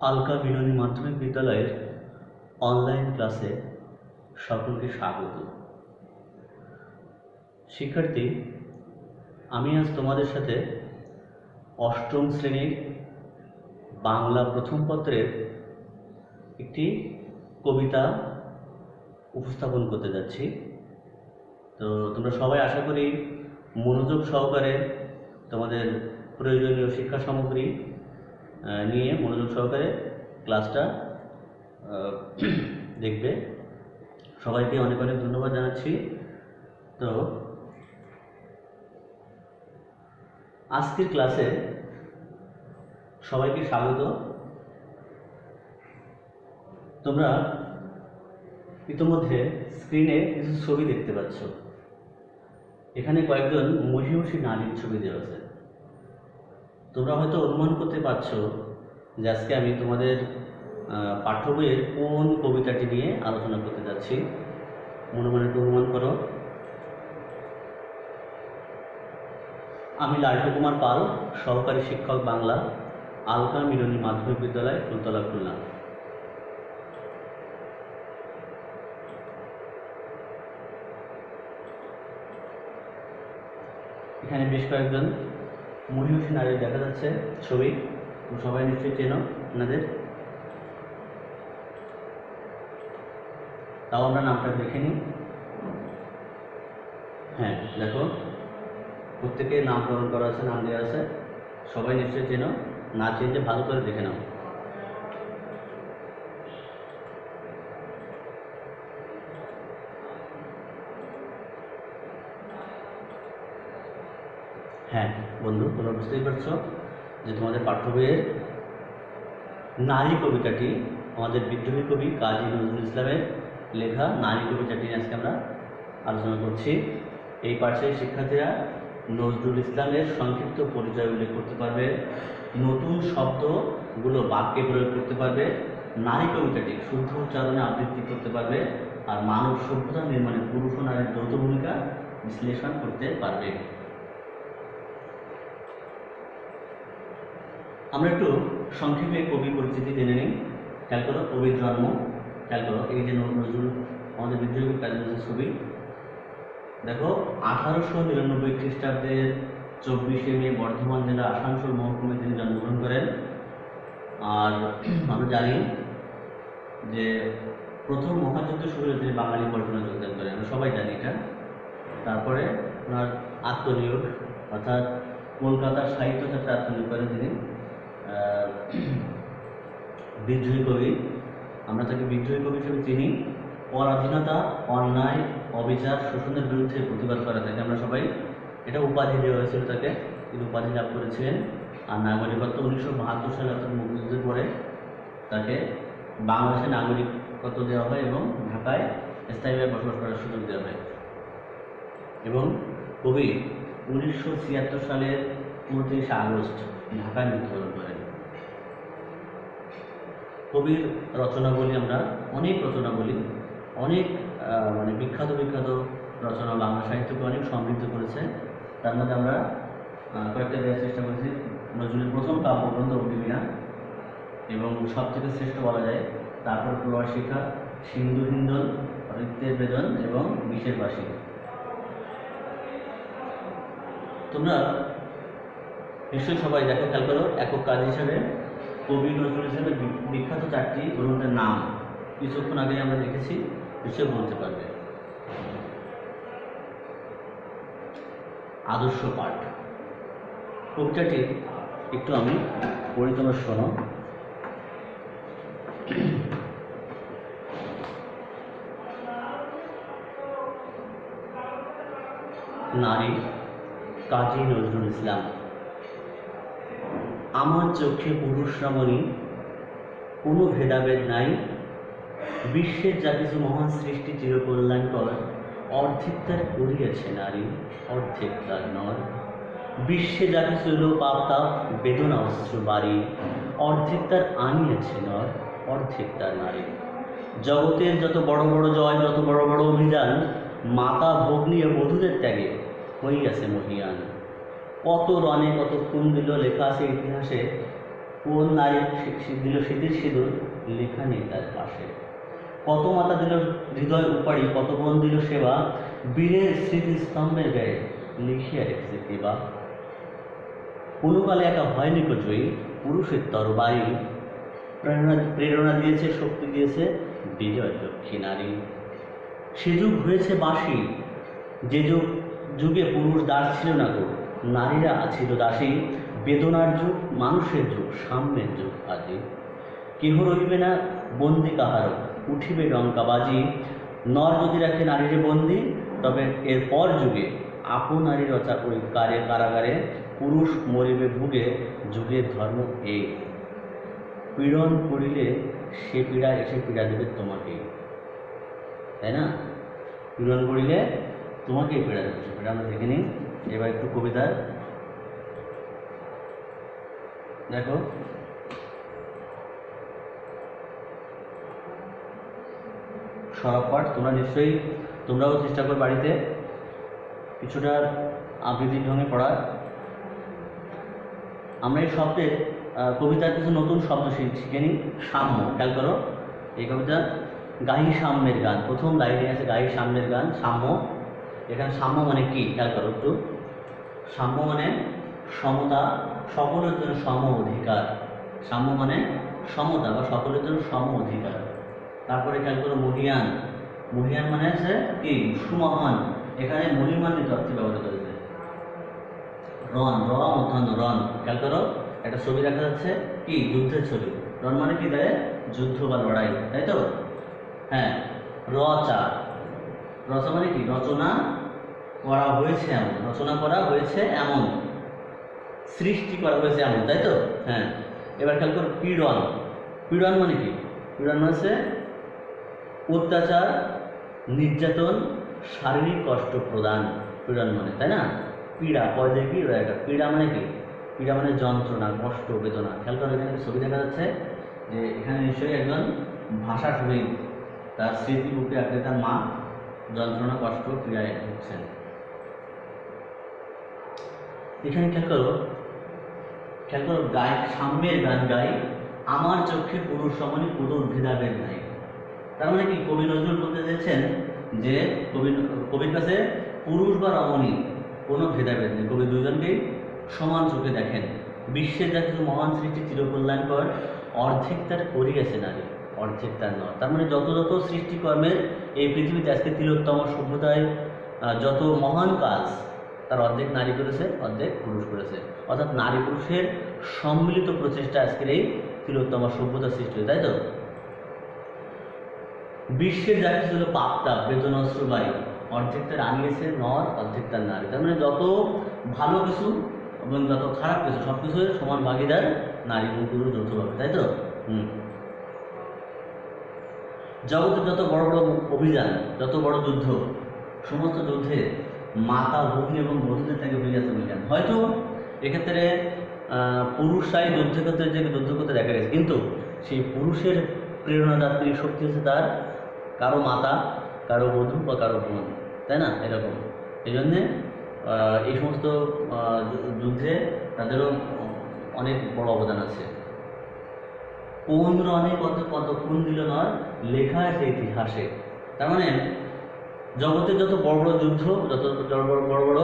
আলকা বিনোদী মাধ্যমিক বিদ্যালয়ের অনলাইন ক্লাসে সকলকে স্বাগত। শিক্ষার্থী, আমি আজ তোমাদের সাথে অষ্টম শ্রেণীর বাংলা প্রথম পত্রের একটি কবিতা উপস্থাপন করতে যাচ্ছি। তো তোমরা সবাই আশা করি মনোযোগ সহকারে তোমাদের প্রয়োজনীয় শিক্ষা সামগ্রী নিয়ে মনোযোগ সহকারে ক্লাসটা দেখবে। সবাইকে অনেক অনেক ধন্যবাদ জানাচ্ছি। তো আজকের ক্লাসে সবাইকে স্বাগত। তোমরা ইতিমধ্যে স্ক্রিনে কিছু ছবি দেখতে পাচ্ছ। এখানে কয়েকজন মহিষী নারীর ছবি দেওয়া আছে। তোমরা হয়তো অনুমান করতে পারছো যে আজকে আমি তোমাদের পাঠ্য বইয়ের কোন কবিতাটি নিয়ে আলোচনা করতে যাচ্ছি। মনে মনে একটু অনুমান করো। আমি লাল্টু কুমার পাল, সহকারী শিক্ষক বাংলা, আলকা মিলনী মাধ্যমিক বিদ্যালয়, ফুলতলা, খুলনা। এখানে বেশ কয়েকজন মহিষী নারী দেখা যাচ্ছে ছবি, সবাই নিশ্চয়ই চেনো আপনাদের। তাও আমরা নামটা দেখে নিই। হ্যাঁ, দেখো প্রত্যেকে নামকরণ করা আছে, নাম দেওয়া আছে, সবাই নিশ্চয়ই চেনো। না চিনলে ভালো করে দেখে নাও। হ্যাঁ বন্ধু, তোমরা বুঝতেই পারছো যে তোমাদের পাঠ্য বইয়ের নারী কবিতাটি আমাদের বিদ্রোহী কবি কাজী নজরুল ইসলামের লেখা নারী কবিতাটি আজকে আমরা আলোচনা করছি। এই পাঠের শিক্ষার্থীরা নজরুল ইসলামের সংক্ষিপ্ত পরিচয় উল্লেখ করতে পারবে, নতুন শব্দগুলো বাক্যে প্রয়োগ করতে পারবে, নারী কবিতাটি শুদ্ধ উচ্চারণে আবৃত্তি করতে পারবে, আর মানব সভ্যতা নির্মাণে পুরুষ ও নারীর যৌথ ভূমিকা বিশ্লেষণ করতে পারবে। আমরা একটু সংক্ষেপে কবির পরিচিতি জেনে নিই। খেয়াল করো কবির জন্ম, খেয়াল করো এই যে নজরুল আমাদের বিদ্রোহী কাজী নজরুল ছবি। দেখো 1899 খ্রিস্টাব্দের 24শে মে বর্ধমান জেলা আসানসোল মহকুমায় তিনি জন্মগ্রহণ করেন। আর আমরা জানি যে প্রথম মহাযুদ্ধ শুরু হয়ে তিনি বাঙালি পল্টনে যোগদান করেন, আমরা সবাই জানি এটা। তারপরে ওনার আত্মনিয়োগ, অর্থাৎ কলকাতার সাহিত্য ক্ষেত্রে আত্মনিয়োগ করেন তিনি। বিদ্রোহী কবি, আমরা তাকে বিদ্রোহী কবি হিসেবে চিনি। পরাধীনতা, অন্যায়, অবিচার, শোষণের বিরুদ্ধে প্রতিবাদ করা থাকে আমরা সবাই। এটা উপাধি দেওয়া হয়েছিল তাকে, তিনি উপাধি লাভ করেছিলেন। আর নাগরিকত্ব 1972 সালে অর্থাৎ মুক্তিযুদ্ধের পরে তাকে বাংলাদেশের নাগরিকত্ব দেওয়া হয় এবং ঢাকায় স্থায়ীভাবে বসবাস করার সুযোগ দেওয়া হয়। এবং কবি 1976 সালের 29 আগস্ট ঢাকায় মৃত্যুবরণ করেন। কবির রচনাবলী, আমরা অনেক রচনাবলী, অনেক মানে বিখ্যাত বিখ্যাত রচনা বাংলা সাহিত্যকে অনেক সমৃদ্ধ করেছে। তার মধ্যে আমরা কয়েকটা দেওয়ার চেষ্টা করেছি। নজরুলের প্রথম কাব্যগ্রন্থ অগ্নিবীণা, এবং সব থেকে শ্রেষ্ঠ বলা যায় তারপর প্রবাসিকা, সিন্ধু হিন্দল, ঋত্যের বেদন এবং বিষের বাসী। তোমরা নিশ্চয়ই সবাই দেখো, খেয়াল করো একক কাজ হিসাবে কবি নজরুল ইসলামের বিখ্যাত 4টি গ্রন্থের নাম কিছুক্ষণ আগে আমরা দেখেছি, নিশ্চয় বলতে পারবে। আদর্শ পাঠ কবিতাটি একটু আমি পড়ি, তোমরা শোনো। নারী, কাজী নজরুল ইসলাম। আমার চোখে পুরুষ রমণী, কোনো ভেদাভেদ নাই। বিশ্বের যা কিছু মহান সৃষ্টি চিরকল্যাণকর, অর্ধেক তার করিয়াছে নারী, অর্ধেক তার নর। বিশ্বে যা কিছু এলো পাপ তাপ বেদনা অস্ত্র বাড়ি, অর্ধেক তার আনিয়াছে নর, অর্ধেক তার নারী। জগতের যত বড় বড় জয়, যত বড় বড় অভিযান, মাতা ভগ্নী ও বধূদের ত্যাগে হইয়াছে মহিয়ান। কত রণে কত খুন দিল, লেখা আছে ইতিহাসে কোন নারী দিল স্মৃতির সিঁদুর লেখা নেই তার পাশে। কত মাতা দিল হৃদয় উপাড়ি, কত বোন দিল সেবা, বীরের স্মৃতিস্তম্ভের গায়ে লিখিয়া রেখেছে কেবা। কোনোকালে একা হয়নি কো জয়ী, পুরুষের তরবারি, প্রেরণা দিয়েছে, শক্তি দিয়েছে বিজয় লক্ষ্মী নারী। সে যুগ হয়েছে বাসি, যে যুগে পুরুষ দাস ছিল না গো, নারীরা ছিল দাসী। বেদনার যুগ, মানুষের যুগ, সাম্যের যুগ আজি। কেহ রইবে না বন্দি কাহারও, উঠিবে ডঙ্কাবাজি। নর যদি রাখে নারীরে বন্দি, তবে এরপর যুগে আপনারই রচা ওই কারাগারে পুরুষ মরিবে ভুগে, যুগের ধর্ম এই। পীড়ন করিলে সে পীড়া এসে পীড়া দেবে তোমাকে, তাই না? পীড়ন করিলে তোমাকেই পীড়া দেবে, সেটা আমরা দেখে নিই। এবার একটু কবিতার দেখো। সরব পাঠ তোমরা নিশ্চয়ই, তোমরাও চেষ্টা করো বাড়িতে কিছুটা আবৃত্তির ঢঙে পড়ার। আমরা এই শব্দের কবিতার কিছু নতুন শব্দ শিখে নিই। সাম্য, খেয়াল করো, এই কবিতা গাহি সাম্যের গান, প্রথম লাইনে আছে গাহি সাম্যের গান, সাম্য। এখানে সাম্য মানে কি খেয়াল করো একটু। সাম্য মানে সমতা, সকলের জন্য সম অধিকার। সাম্য মানে সমতা বা সকলের জন্য সম অধিকার। তারপরে খেয়াল করো মহিয়ান, মহিয়ান মানে আছে কি সুমহান, এখানে মহিমান্বিত অর্থে ব্যবহার করেছে। রণ, র মধ্যাহ্ন রণ, খেয়াল করো একটা ছবি দেখা যাচ্ছে কি যুদ্ধের ছবি। রণ মানে কি দেয় যুদ্ধ বা লড়াই, তাই তো? হ্যাঁ। রচা, রচা মানে কি রচনা করা হয়েছে এমন, রচনা করা হয়েছে এমন, সৃষ্টি করা হয়েছে এমন, তাই তো? হ্যাঁ। এবার খেয়াল করো পীড়ন, পীড়ন মানে কি? পীড়ন মানে অত্যাচার, নির্যাতন, শারীরিক কষ্ট প্রদান, পীড়ন মানে, তাই না? পীড়া, পদে কি রয়েছে, পীড়া মানে কি? পীড়া মানে যন্ত্রণা, কষ্ট, বেদনা। খেয়াল করো এখানে ছবি দেখা যাচ্ছে যে এখানে নিশ্চয়ই একজন ভাষা শহীদ, তার স্মৃতি বুকে আঁকড়ে তার মা যন্ত্রণা, কষ্ট, পীড়ায় ভুগছেন। এখানে খেয়াল করো, খেয়াল করো গায় সাম্যের গান গাই, আমার চোখে পুরুষ সমানি কোনো ভেদাভেদ নাই। তার মানে কি কবি নজরুল বলতে চাইছেন যে কবির কাছে পুরুষ বা রমণী কোনো ভেদাভেদ নেই, কবি দুজনকেই সমান চোখে দেখেন। বিশ্বের যা কিছু মহান সৃষ্টি চিরকল্যাণকর, অর্ধেক তার করিয়াছে নারী, অর্ধেক তার নয়। তার মানে যত যত সৃষ্টিকর্মের এই পৃথিবীতে আজকে তিলোত্তম সভ্যতায় যত মহান কাজ, তার অর্ধেক নারী করেছে, অর্ধেক পুরুষ করেছে। অর্থাৎ নারী পুরুষের সম্মিলিত প্রচেষ্টা আজকের এই তিলোত্তম সভ্যতা সৃষ্টি হয়, তাই তো? বিশ্বের যা কিছু হলো পাপতাপ, বেদনা, অশ্রুবায়ু, অর্ধেক তার আনিয়েছে নর, অর্ধেক তার নারী। তার মানে যত ভালো কিছু এবং যত খারাপ কিছু সব কিছুর সমান ভাগিদার নারী এবং পুরুষ যৌথভাবে, তাই তো? জগতের যত বড় বড় অভিযান, যত বড় যুদ্ধ, সমস্ত যুদ্ধে মাতা, ভগ্নী এবং বধূদের থেকে হইয়াছে অভিযান। হয়তো এক্ষেত্রে পুরুষরাই যুদ্ধক্ষেত্রে যে যুদ্ধ করতে দেখা গেছে, কিন্তু সেই পুরুষের প্রেরণাদাত্রী শক্তি হচ্ছে তার কারো মাতা, কারো বধূ বা কারো বোন, তাই না? এরকম এই জন্যে এই সমস্ত যুদ্ধে তাদেরও অনেক বড় অবদান আছে। কোন রণে কত কত খুন দিল নর, লেখা আছে ইতিহাসে। তার মানে জগতের যত বড় বড় যুদ্ধ, যত বড় বড়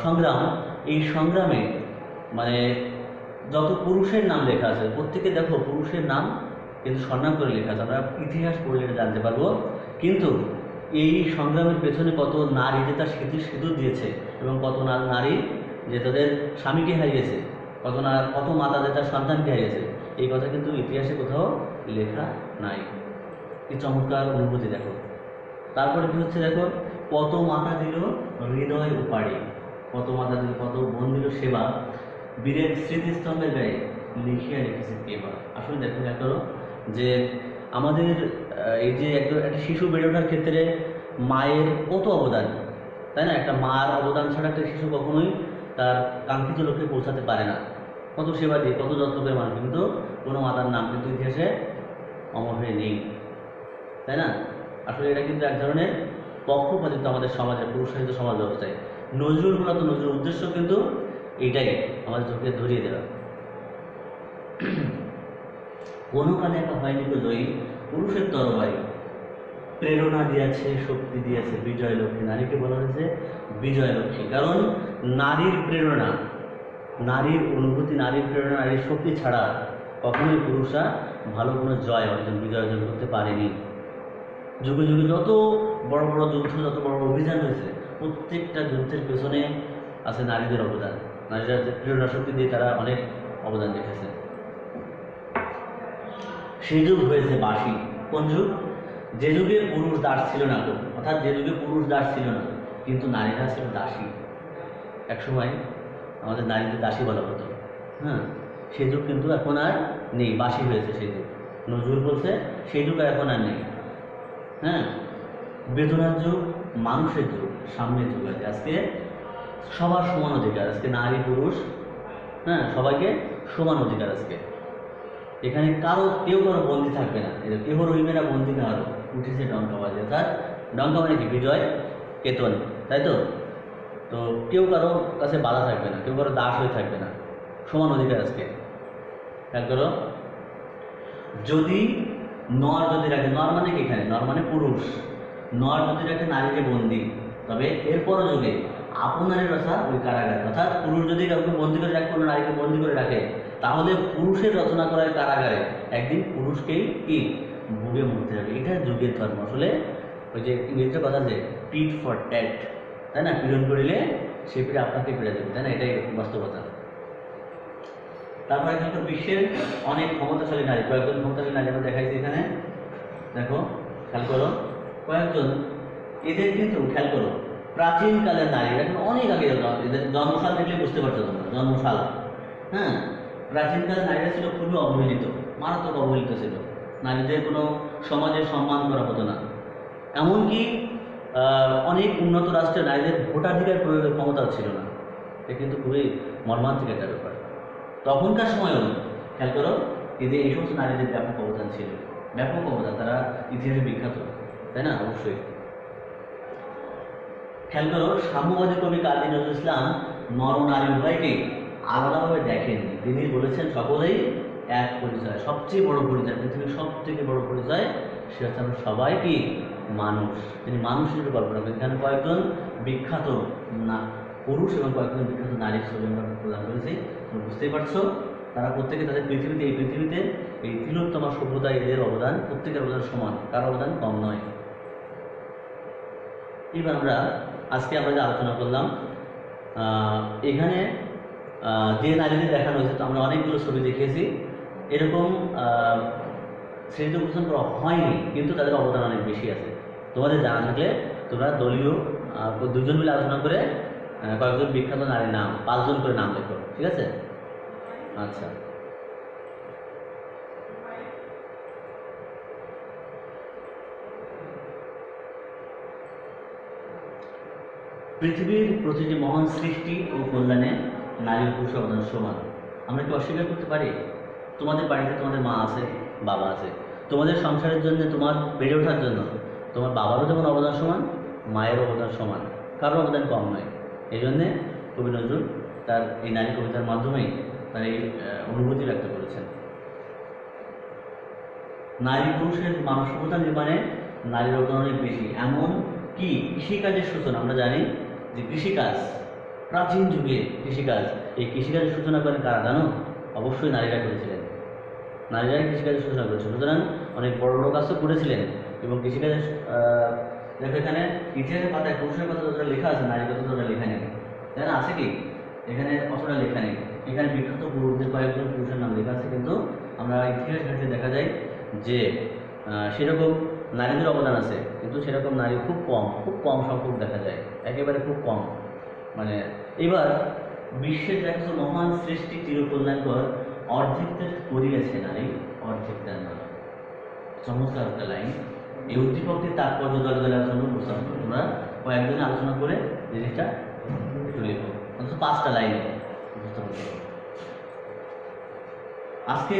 সংগ্রাম, এই সংগ্রামে মানে যত পুরুষের নাম লেখা আছে, প্রত্যেকে দেখো পুরুষের নাম কিন্তু স্বর্ণাম করে লেখা আছে, আমরা ইতিহাস পড়লে এটা জানতে পারবো। কিন্তু এই সংগ্রামের পেছনে কত নারী যে তার স্মৃতির সিঁদুর দিয়েছে, এবং কত নারী যে তাদের স্বামীকে হারিয়েছে, কত মাতা যে তার সন্তানকে হারিয়েছে, এই কথা কিন্তু ইতিহাসে কোথাও লেখা নাই। কি চমৎকার অনুভূতি দেখো। তারপরে কি হচ্ছে দেখো, কত মাতা দিল হৃদয় উপাড়ি, কত মাতা দিল, কত বোন দিল সেবা, বীরের স্মৃতিস্তম্ভের গায়ে লিখিয়া রেখেছে কেবা। আসলে দেখো দেখো যে আমাদের এই যে একটা শিশু বেড়ে ওঠার ক্ষেত্রে মায়ের কত অবদান, তাই না? একটা মার অবদান ছাড়া একটা শিশু কখনোই তার কাঙ্ক্ষিত লক্ষ্যে পৌঁছাতে পারে না। কত সেবা দিয়ে, কত যত্ন করে মানুষ, কিন্তু কোনো মাতার নাম কিন্তু ইতিহাসে অমর হয়ে নেই, তাই না? আসলে এটা কিন্তু এক ধরনের পক্ষপাতিত্ব আমাদের সমাজে, পুরুষায়িত সমাজ ব্যবস্থায়। নজরুল মূলত নজরুল উদ্দেশ্য কিন্তু এইটাই, আমাদের চোখে ধরিয়ে দেওয়া। কোনো কালে একা হয়নি তো জয়ী, পুরুষের তরবারি প্রেরণা দিয়েছে, শক্তি দিয়েছে বিজয় লক্ষ্মী। নারীকে বলা হয়েছে বিজয় লক্ষ্মী, কারণ নারীর প্রেরণা, নারীর অনুভূতি, নারীর প্রেরণা, নারীর শক্তি ছাড়া কখনোই পুরুষরা ভালো কোনো জয় অর্জন, বিজয় অর্জন করতে পারেনি। যুগে যুগে যত বড় বড় যুদ্ধ, যত বড় বড় অভিযান হয়েছে, প্রত্যেকটা যুদ্ধের পেছনে আছে নারীদের অবদান। নারীরা প্রেরণা শক্তি দিয়ে তারা অনেক অবদান রেখেছে। সেই যুগ হয়েছে বাসী। কোন যুগ? যে যুগে পুরুষ দাস ছিল না, অর্থাৎ যে যুগে পুরুষ দাস ছিল না কিন্তু নারীরা ছিল দাসী। একসময় আমাদের নারীদের দাসী বলা হতো, হ্যাঁ, সেই যুগ কিন্তু এখন আর নেই, বাসী হয়েছে সেই যুগ। নজরুল বলছে সেই যুগ এখন আর নেই। হ্যাঁ, বেদনার যুগ, মানুষের যুগ, সামনের যুগ আছে। আজকে সবার সমান অধিকার, আজকে নারী পুরুষ, হ্যাঁ, সবাইকে সমান অধিকার আজকে। এখানে কেউ কারো বন্দি থাকবে না, কেউ রইবে না বন্দি কারো। উঠেছে ডঙ্কাবাজি, অর্থাৎ ডঙ্কা মানে কি? বিজয় কেতন, তাই তো? তো কেউ কারো কাছে বাধা থাকবে না, কেউ কারো দাস হয়ে থাকবে না, সমান অধিকার আজকে। খেয়াল করো, যদি নর যদি রাখে, নর মানে কি? এখানে নর মানে পুরুষ, নর যদি রাখে নারীকে বন্দি, তবে এরপর যুগে আপনারের রচনা ওই কারাগারে, অর্থাৎ পুরুষ যদি কাউকে বন্দি করে রাখে, কোনো নারীকে বন্দি করে রাখে, তাহলে পুরুষের রচনা করার কারাগারে একদিন পুরুষকেই কি ভুগে মরতে হবে। এটা যুগের ধর্ম। আসলে ওই যে ইংরেজিতে কথা যে টিট ফর ট্যাট, তাই না? পীড়ন করিলে সে পিড়ে আপনাকে পিড়ে দেবে, তাই না? এটাই বাস্তবতা। তারপরে কিন্তু বিশ্বের অনেক ক্ষমতাশালী নারী, কয়েকজন ক্ষমতাশালী নারী আমরা দেখাইছি এখানে। দেখো, খেয়াল করো কয়েকজন, এদের কিন্তু খেয়াল করো প্রাচীনকালের নারীরা কিন্তু অনেক আগে, এদের জন্মসাল দেখলে বুঝতে পারছো তোমরা, জন্মসাল। হ্যাঁ, প্রাচীনকালের নারীরা ছিল খুবই অবহেলিত, মারাত্মক অবহেলিত ছিল। নারীদের কোনো সমাজে সম্মান করা হতো না। এমনকি অনেক উন্নত রাষ্ট্রের নারীদের ভোটাধিকার প্রয়োগের ক্ষমতাও ছিল না। এটা কিন্তু খুবই মর্মান্তিক একটা ব্যাপার। তখনকার সময়ও খেয়াল করো, এদের এই সমস্ত নারীদের ব্যাপক অবদান ছিল, ব্যাপক অবদান, তারা ইতিহাসে বিখ্যাত, তাই না? অবশ্যই। খেয়াল করো, সাম্যবাদী কবি কাজী নজরুল ইসলাম নর নারী উভয়কে আলাদাভাবে দেখেননি। তিনি বলেছেন সকলেই এক পরিচয়, সবচেয়ে বড় পরিচয়, পৃথিবীর সব থেকে বড় পরিচয় সে হচ্ছে আমরা সবাই কি মানুষ। তিনি মানুষ হিসেবে কল্পনা করেন। এখানে কয়েকজন বিখ্যাত না পুরুষ এবং কয়েকজন বিখ্যাত নারীর ছবি আমরা প্রদান করেছি, তুমি বুঝতেই পারছো। তারা প্রত্যেকে তাদের পৃথিবীতে, এই পৃথিবীতে এই তিলোত্তমা সভ্যতায় এদের অবদান, প্রত্যেকের অবদান সমান, কার অবদান কম নয়। এবার আজকে আমরা যে আলোচনা করলাম, এখানে যে নারীদের দেখানো হয়েছে, তো আমরা অনেকগুলো ছবি দেখিয়েছি। এরকম শ্রেণীতে উপস্থাপন করা হয়নি, কিন্তু তাদের অবদান অনেক বেশি আছে। তোমাদের জানা থাকলে তোমরা দলীয় দুজন মিলে আলোচনা করে কয়েকজন বিখ্যাত নারীর নাম, 5 জন করে নাম লেখো, ঠিক আছে? আচ্ছা, পৃথিবীর প্রতিটি মহান সৃষ্টি ও কল্যাণে নারী ও পুরুষ অবদান সমান। আমরা কি অস্বীকার করতে পারি? তোমাদের বাড়িতে তোমাদের মা আছে, বাবা আছে, তোমাদের সংসারের জন্য, তোমার বেড়ে ওঠার জন্য তোমার বাবারও যেমন অবদান সমান, মায়ের অবদান সমান, কারোর অবদান কম নয়। এই জন্যে কবি নজরুল তার এই নারী কবিতার মাধ্যমেই তার এই অনুভূতি ব্যক্ত করেছেন। নারী পুরুষের মানব সভ্যতা নির্মাণে নারীর অবদান অনেক বেশি। এমন কি কৃষিকাজের সূচনা, আমরা জানি যে কৃষিকাজ, প্রাচীন যুগে কৃষিকাজ, এই কৃষিকাজের সূচনা করেন কারা জানো? অবশ্যই নারীরা করেছিলেন। নারীরাই কৃষিকাজের সূচনা করেছিল। সুতরাং অনেক বড় বড় কাজও করেছিলেন। এবং কৃষিকাজের দেখো এখানে ইতিহাসের পাতায় পুরুষের কথা যতটা লেখা আছে, নারীর কথা ততটা লেখা নেই, তাই না? আছে কি? এখানে অতটা লেখা নেই। এখানে বিখ্যাত পুরুষদের কয়েকজন পুরুষের নাম লেখা আছে, কিন্তু আমরা ইতিহাস ঘাটে দেখা যায় যে সেরকম নারীদের অবদান আছে, কিন্তু সেরকম নারী খুব কম সংখ্যক দেখা যায়, একেবারে খুব কম। মানে এবার বিশ্বের দেখো মহান সৃষ্টি চিরকল্যাণকর, অর্ধেকদের করিয়েছে নারী, অর্ধেকদের নয়। চমৎকার একটা লাইন। এই উদ্দীপকটির তাৎপর্য দলে দলে আলোচনা উপস্থাপন করে, তোমরা কয়েকজনে আলোচনা করে জিনিসটা একটু লেখো, অন্তত 5টা লাইনে উপস্থাপন করো। আজকে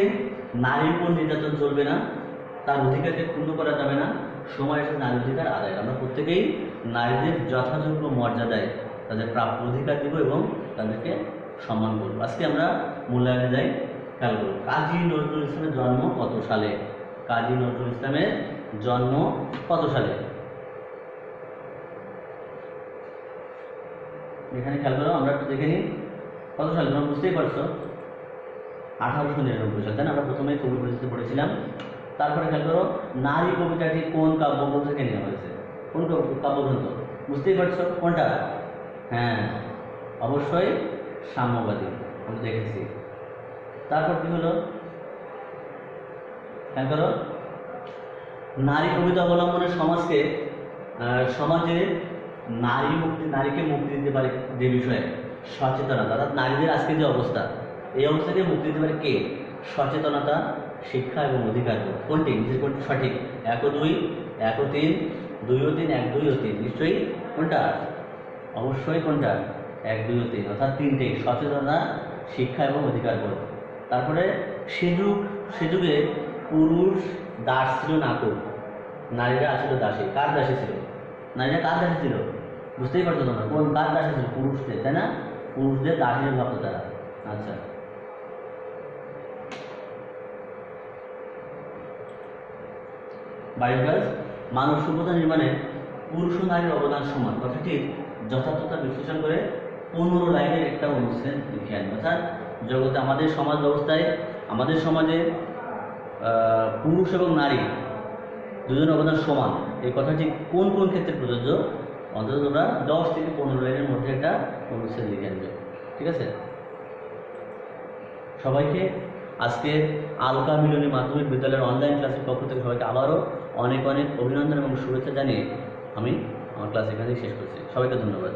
নারীর উপর নির্যাতন চলবে না, তার অধিকারকে ক্ষুণ্ণ করা যাবে না, সময় এসে নারী অধিকার আদায়। আমরা প্রত্যেকেই নারীদের যথাযোগ্য মর্যাদায় তাদের প্রাপ্য অধিকার দিব এবং তাদেরকে সম্মান করব। আজকে আমরা মূল্যায়নে যাই। খেয়াল করুন, কাজী নজরুল ইসলামের জন্ম কত সালে? কাজী নজরুল ইসলামের জন্ম কত সালে? এখানে খেয়াল করো, আমরা একটু দেখে নিই কত সালে। তোমরা বুঝতেই পারছো 1899 সাল, তাই না? আমরা প্রথমে কবি পরিচিতি পড়েছিলাম। তারপরে খেয়াল করো, নারী কবিতাটি কোন কাব্যগ্রন্থ থেকে নেওয়া হয়েছে? কোন কাব্যগ্রন্থ? বুঝতেই পারছো কোনটা? হ্যাঁ, অবশ্যই সাম্যবাদী, আমরা দেখেছি। তারপর কি হলো, খেয়াল করো, নারী কবিতা অবলম্বনে সমাজে নারীকে মুক্তি দিতে পারে যে বিষয়ে সচেতনতা, অর্থাৎ নারীদের আজকে যে অবস্থা, এই অবস্থাকে মুক্তি দিতে পারে কে? সচেতনতা, শিক্ষা এবং অধিকার। কোনটি সঠিক? 1 ও 2, 1 ও 3, 2 ও 3, 1, 2 ও 3, নিশ্চয়ই কোনটা? অবশ্যই কোনটা? 1, 2 ও 3, অর্থাৎ তিনটে, সচেতনতা, শিক্ষা এবং অধিকার বোধ। তারপরে সে যুগে পুরুষ দাস ছিল না, তো নারীরা আসলে দাসী। কার দাসী ছিল? নারীরা কার দাসী ছিল? বুঝতেই পারছো তোমরা, কোন কার দাসী ছিল? পুরুষদের, তাই না? পুরুষদের দাসী ভাবতো তারা। আচ্ছা, বাড়ির কাজ, মানব সভ্যতা নির্মাণে পুরুষ ও নারীর অবদান সমান কথাটির যথার্থতা বিশ্লেষণ করে 15 লাইনের একটা অনুচ্ছেদ লিখে আনবে। অর্থাৎ জগতে আমাদের সমাজ ব্যবস্থায়, আমাদের সমাজে পুরুষ এবং নারী দুজনের অবদান সমান, এই কথাটি কোন কোন ক্ষেত্রে প্রযোজ্য, অন্তত তোমরা 10 থেকে 15 লাইনের মধ্যে একটা অনুচ্ছেদ লিখে আনবে। ঠিক আছে? সবাইকে আজকে আলকা মিলনী মাধ্যমিক বিদ্যালয়ের অনলাইন ক্লাসের পক্ষ থেকে সবাইকে আবারও অনেক অনেক অভিনন্দন এবং শুভেচ্ছা জানিয়ে আমি আমার ক্লাস এখানেই শেষ করছি। সবাইকে ধন্যবাদ।